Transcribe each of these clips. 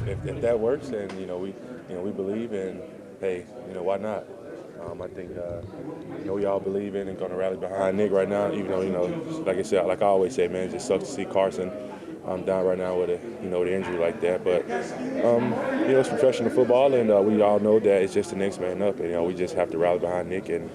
if that works, and we believe, and hey, why not? I think we all believe in and going to rally behind Nick right now. Even though like I said, like I always say, man, it just sucks to see Carson down right now with with an injury like that. But it's professional football, and we all know that it's just the next man up. And we just have to rally behind Nick and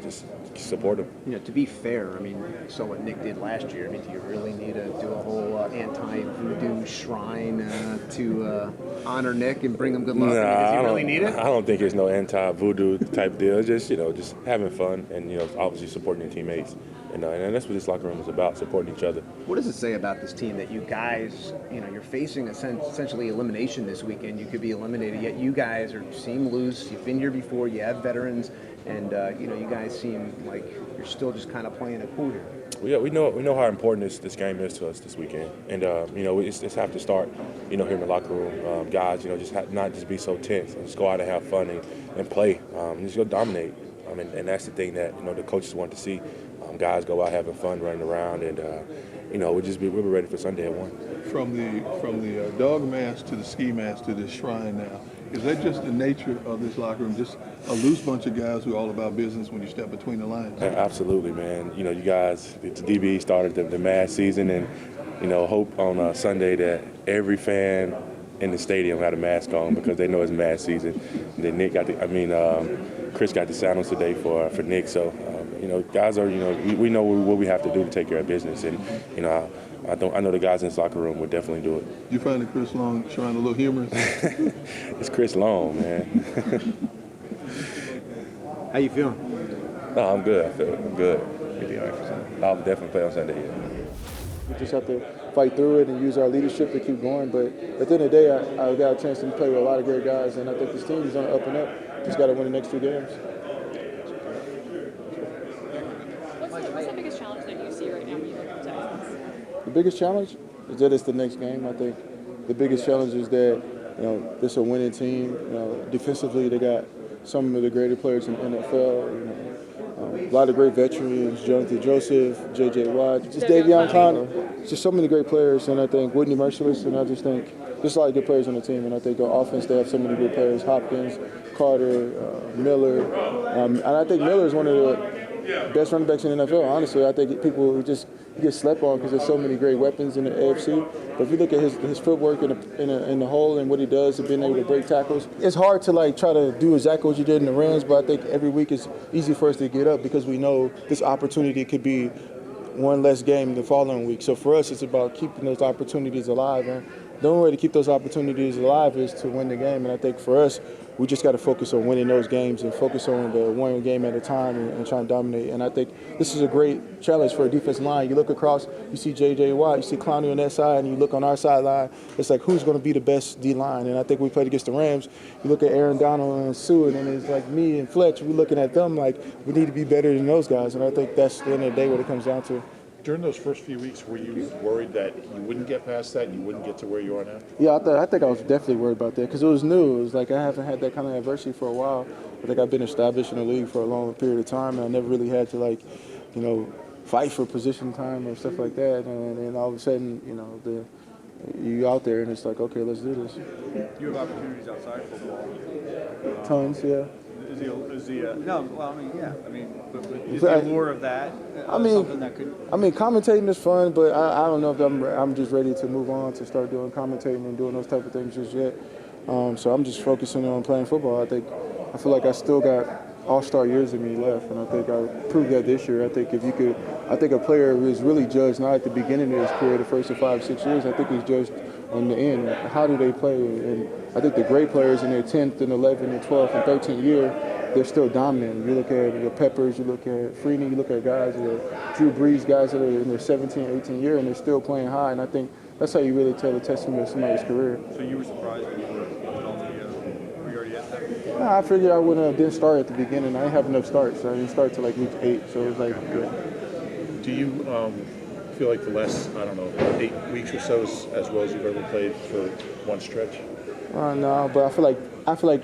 just support him. To be fair, I mean, so what Nick did last year. I mean, do you really need to do a whole anti-voodoo shrine to honor Nick and bring him good luck? Nah, does he really need it? I don't think it's no anti-voodoo type deal. It's just having fun and obviously supporting your teammates. And that's what this locker room is about, supporting each other. What does it say about this team that you guys, you're facing essentially elimination this weekend? You could be eliminated, yet you guys seem loose. You've been here before. You have veterans, and you guys seem like you're still just kind of playing it cool here. Well, yeah, we know how important this game is to us this weekend, and we just have to start, here in the locker room, guys. Not just be so tense, and just go out and have fun and play, and just go dominate. And that's the thing that the coaches want to see. Guys go out having fun, running around, and we'll be ready for Sunday at 1. From the dog mask to the ski mask to the shrine now, is that just the nature of this locker room? Just a loose bunch of guys who are all about business when you step between the lines? Absolutely, man. You guys, the DB started the mask season, and hope on Sunday that every fan in the stadium had a mask on because they know it's mask season. And then Chris got the sandals today for Nick, so. Guys are, we know what we have to do to take care of business, and I know the guys in this locker room would definitely do it. You find that Chris Long trying a little humorous? It's Chris Long, man. How you feeling? No, I'm good. I'm good. You'll be all right for Sunday. I'll definitely play on Sunday. Yeah. We just have to fight through it and use our leadership to keep going. But at the end of the day, I got a chance to play with a lot of great guys, and I think this team is on the up and up. Just got to win the next 2 games. What's the biggest challenge that you see right now when you look at the Texans? The biggest challenge is that it's the next game. I think the biggest challenge is that this is a winning team. Defensively, they got some of the greater players in the NFL. A lot of great veterans: Jonathan Joseph, J.J. Watt, just Davion Clowney. Just so many great players, and I think Whitney Merciless, and I just think there's a lot of good players on the team. And I think the offense, they have so many good players: Hopkins, Carter, Miller, and I think Miller is one of the best running backs in the NFL. Honestly, I think people just get slept on because there's so many great weapons in the AFC. But if you look at his footwork in the hole and what he does and being able to break tackles, it's hard to try to do exactly what you did in the Rams. But I think every week it's easy for us to get up because we know this opportunity could be one less game the following week. So for us, it's about keeping those opportunities alive. And the only way to keep those opportunities alive is to win the game. And I think for us, we just got to focus on winning those games and focus on the one game at a time and try and dominate. And I think this is a great challenge for a defensive line. You look across, you see J.J. Watt, you see Clowney on that side, and you look on our sideline, it's like who's going to be the best D-line? And I think we played against the Rams. You look at Aaron Donald and Seward, and it's like me and Fletch, we're looking at them like we need to be better than those guys. And I think that's the end of the day what it comes down to. During those first few weeks, were you worried that you wouldn't get past that and you wouldn't get to where you are now? Yeah, I think I was definitely worried about that because it was new. It was like I haven't had that kind of adversity for a while. I think I've been established in the league for a long period of time, and I never really had to fight for position time or stuff like that. And then all of a sudden, you out there and it's like, okay, let's do this. You have opportunities outside football. Tons, yeah. Is he no, well, I mean, yeah. I mean, but is there more of that? Something that could... commentating is fun, but I don't know if I'm just ready to move on to start doing commentating and doing those type of things just yet. So I'm just focusing on playing football. I feel like I still got all-star years in me left, and I think I proved that this year. I think a player is really judged not at the beginning of his career, the first 5 or 6 years. I think he's judged on the end. How do they play? And I think the great players in their 10th and 11th and 12th and 13th year, they're still dominant. You look at the Peppers, you look at Freeney, you look at guys, Drew Brees, guys that are in their 17th, 18th year, and they're still playing high. And I think that's how you really tell the testament of somebody's career. So you were surprised when you were you already at that? Nah, I figured I didn't start at the beginning. I didn't have enough starts. I didn't start till like week 8, so it was like good. Do you feel like the last, 8 weeks or so is as well as you've ever played for one stretch? No, but I feel like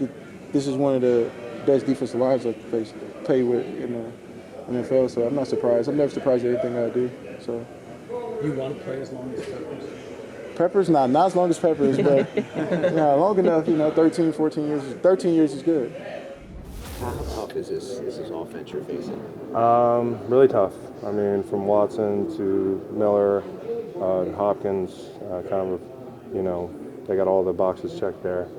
this is one of the best defensive lines I've played with in the NFL, so I'm not surprised. I'm never surprised at anything I do. So you want to play as long as Peppers? Peppers? Not as long as Peppers, but long enough. 13, 14 years. 13 years is good. How tough is this offense you're facing? Really tough. I mean, from Watson to Miller, Hopkins, they got all the boxes checked there.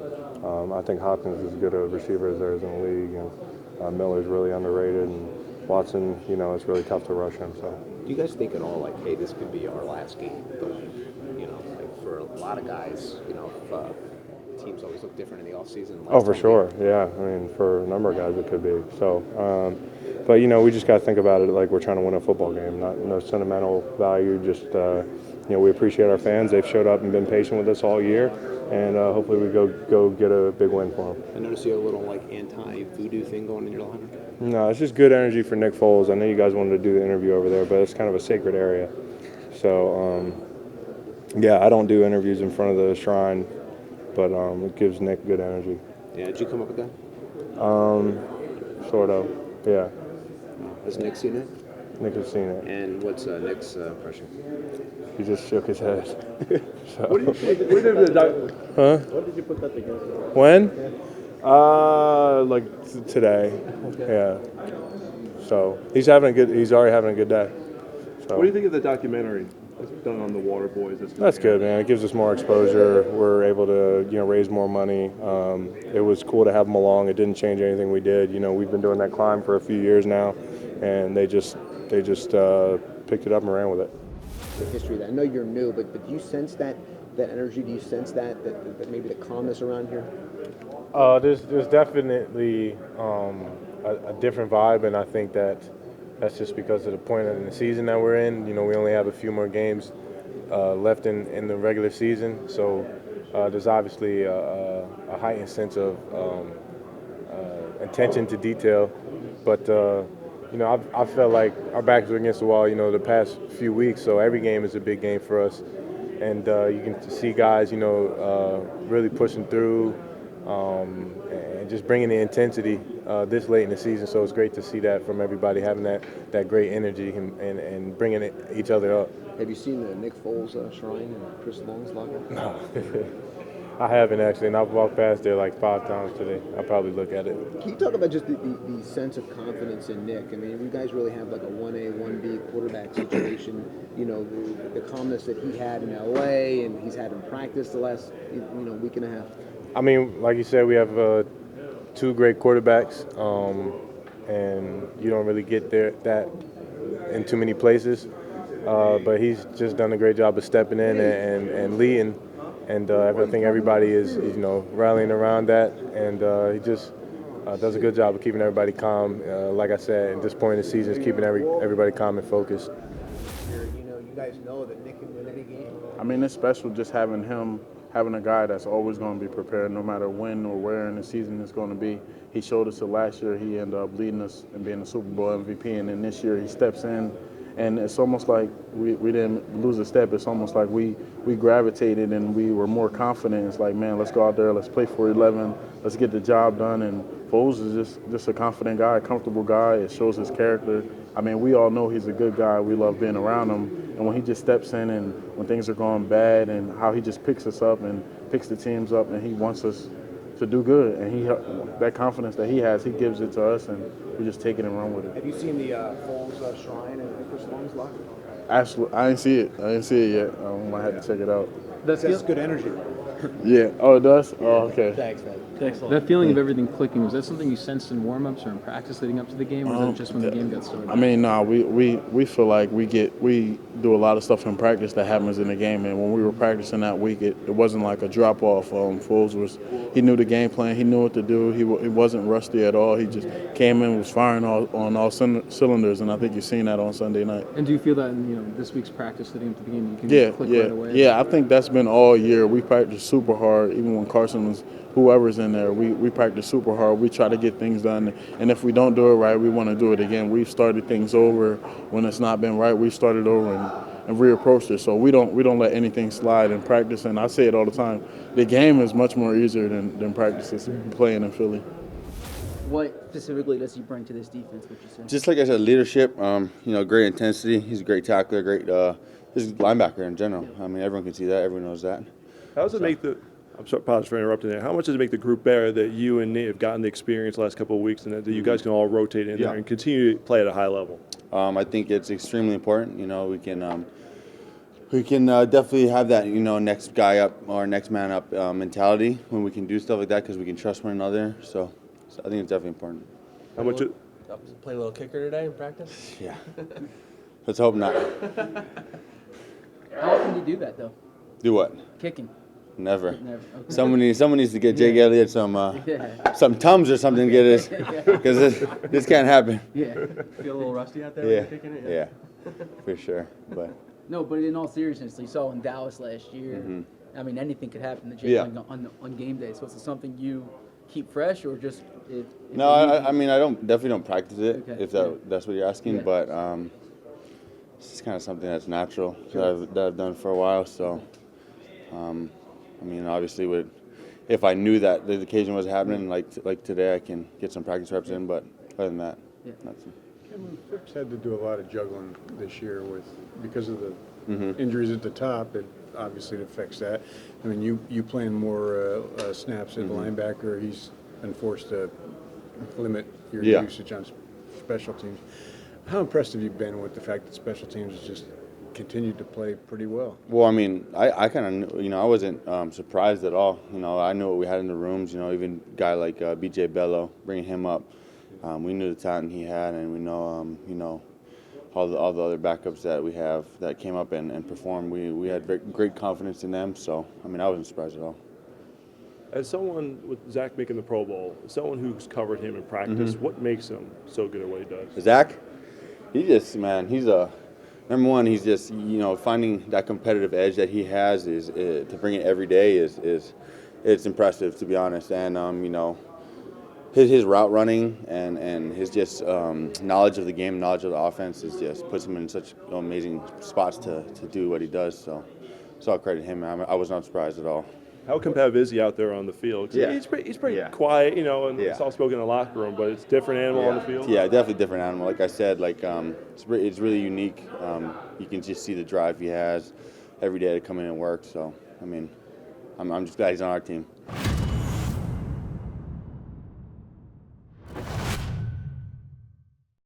I think Hopkins is as good a receiver as there is in the league, and Miller's really underrated, and Watson, it's really tough to rush him. So, Do you guys think at all like, hey, this could be our last game going? Like for a lot of guys, if, teams always look different in the offseason. Oh, for sure, yeah. I mean, for a number of guys, it could be. So, but we just got to think about it like we're trying to win a football game. No sentimental value. Just we appreciate our fans. They've showed up and been patient with us all year, and hopefully we go get a big win for them. I noticed you have a little like anti-voodoo thing going in your locker room. No, it's just good energy for Nick Foles. I know you guys wanted to do the interview over there, but it's kind of a sacred area. So, I don't do interviews in front of the shrine, but it gives Nick good energy. Yeah, did you come up with that? Sort of, yeah. Has Nick seen it? Nick has seen it. And what's Nick's impression? He just shook his head. So. What did you put that together? When? Today. Yeah. So he's already having a good day. So. What do you think of the documentary that's done on the Water Boys? That's good, man. It gives us more exposure. We're able to, raise more money. It was cool to have them along. It didn't change anything we did. We've been doing that climb for a few years now, and they just picked it up and ran with it. The history of that. I know you're new, but do you sense that energy? Do you sense that maybe the calmness around here? There's definitely a different vibe, and I think that's just because of the point in the season that we're in. We only have a few more games left in the regular season, so there's obviously a heightened sense of attention to detail. But I felt like our backs were against the wall, the past few weeks. So every game is a big game for us, and you can see guys, really pushing through. And just bringing the intensity this late in the season. So it's great to see that from everybody, having that great energy and bringing each other up. Have you seen the Nick Foles shrine in Chris Long's locker? No, I haven't actually, and I've walked past there like 5 times today. I'll probably look at it. Can you talk about just the sense of confidence in Nick? I mean, you guys really have like a 1A, 1B quarterback situation. The calmness that he had in LA and he's had in practice the last week and a half. I mean, like you said, we have 2 great quarterbacks, and you don't really get that in too many places. But he's just done a great job of stepping in and leading, and I think everybody is rallying around that, and he just does a good job of keeping everybody calm. Like I said, at this point in the season, is keeping everybody calm and focused. You guys know that Nick can win any game. I mean, it's special just having a guy that's always going to be prepared no matter when or where in the season it's going to be. He showed us it last year. He ended up leading us and being the Super Bowl MVP, and then this year he steps in, and it's almost like we didn't lose a step. It's almost like we gravitated and we were more confident. It's like, man, let's go out there, let's play for 11, let's get the job done. And Foles is just a confident guy, a comfortable guy. It shows his character. I mean, we all know he's a good guy. We love being around him. And when he just steps in and when things are going bad and how he just picks us up and picks the teams up and he wants us to do good. And that confidence that he has, he gives it to us, and we just take it and run with it. Have you seen the Foles shrine in Chris Long's locker? Absolutely. I didn't see it yet. I might have to check it out. That's good energy. Yeah. Oh, it does? Oh, okay. Thanks, man. That feeling of everything clicking, was that something you sensed in warm-ups or in practice leading up to the game, or was that just when the game got started? I mean, we feel like we do a lot of stuff in practice that happens in the game, and when we were practicing that week, it wasn't like a drop-off. Foles he knew the game plan, he knew what to do, he wasn't rusty at all. He just came in, was firing on all cylinders, and I think you've seen that on Sunday night. And do you feel that in this week's practice leading up to the game, you can click right away? Yeah, I think that's been all year. We practiced super hard, even when Carson was whoever's in there. We practice super hard. We try to get things done, and if we don't do it right, we want to do it again. We've started things over when it's not been right. We've started over and reapproached it. So we don't let anything slide in practice. And I say it all the time: the game is much more easier than practice playing in Philly. What specifically does he bring to this defense, would you say? Just like I said, leadership, great intensity. He's a great tackler, great just linebacker in general. I mean, everyone can see that. Everyone knows that. How does it make the? I'm sorry, apologies for interrupting there. How much does it make the group better that you and Nate have gotten the experience the last couple of weeks, and that you guys can all rotate in there and continue to play at a high level? I think it's extremely important. You know, we can definitely have that, you know, next guy up or next man up mentality when we can do stuff like that because we can trust one another. So I think it's definitely important. How much? Play a little kicker today in practice? Yeah. Let's hope not. How often do you do that though? Do what? Kicking. Never. Never. Okay. Someone needs to get Jake Elliott some Tums or something to get it, because this can't happen. Yeah. Feel a little rusty out there Yeah. when you're kicking it? Yeah. For sure. But No, but in all seriousness, you saw in Dallas last year. Mhm. I mean, anything could happen to Jake Yeah. on game day. So is it something you keep fresh, or just if no, I mean I definitely don't practice it Okay. if that's what you're asking, Yeah. but it's just kind of something that's natural that I've done for a while. So I mean, obviously, if I knew that the occasion was happening, like today, I can get some practice reps in. But other than that, that's it. Kevin Phipps had to do a lot of juggling this year because of the Mhm. injuries at the top. It obviously affects that. I mean, you playing more snaps at Mhm. linebacker. He's been forced to limit your Yeah. usage on special teams. How impressed have you been with the fact that special teams has just continued to play pretty well? Well, I mean, I kind of, I wasn't surprised at all. I knew what we had in the rooms. Even a guy like B.J. Bello, bringing him up, we knew the talent he had, and we know, all the other backups that we have that came up and performed. We had great confidence in them. So, I mean, I wasn't surprised at all. As someone with Zach making the Pro Bowl, someone who's covered him in practice, what makes him so good at what he does? Zach, he's number one. He's just finding that competitive edge that he has is to bring it every day is it's impressive, to be honest. And his route running and his just knowledge of the game, knowledge of the offense is just puts him in such amazing spots to do what he does. So I'll credit him. I was not surprised at all. How competitive is he out there on the field? 'Cause Yeah. he's pretty quiet, and soft-spoken in the locker room, but it's a different animal on the field. Yeah, definitely different animal. Like I said, it's really unique. You can just see the drive he has every day to come in and work. So, I mean, I'm just glad he's on our team.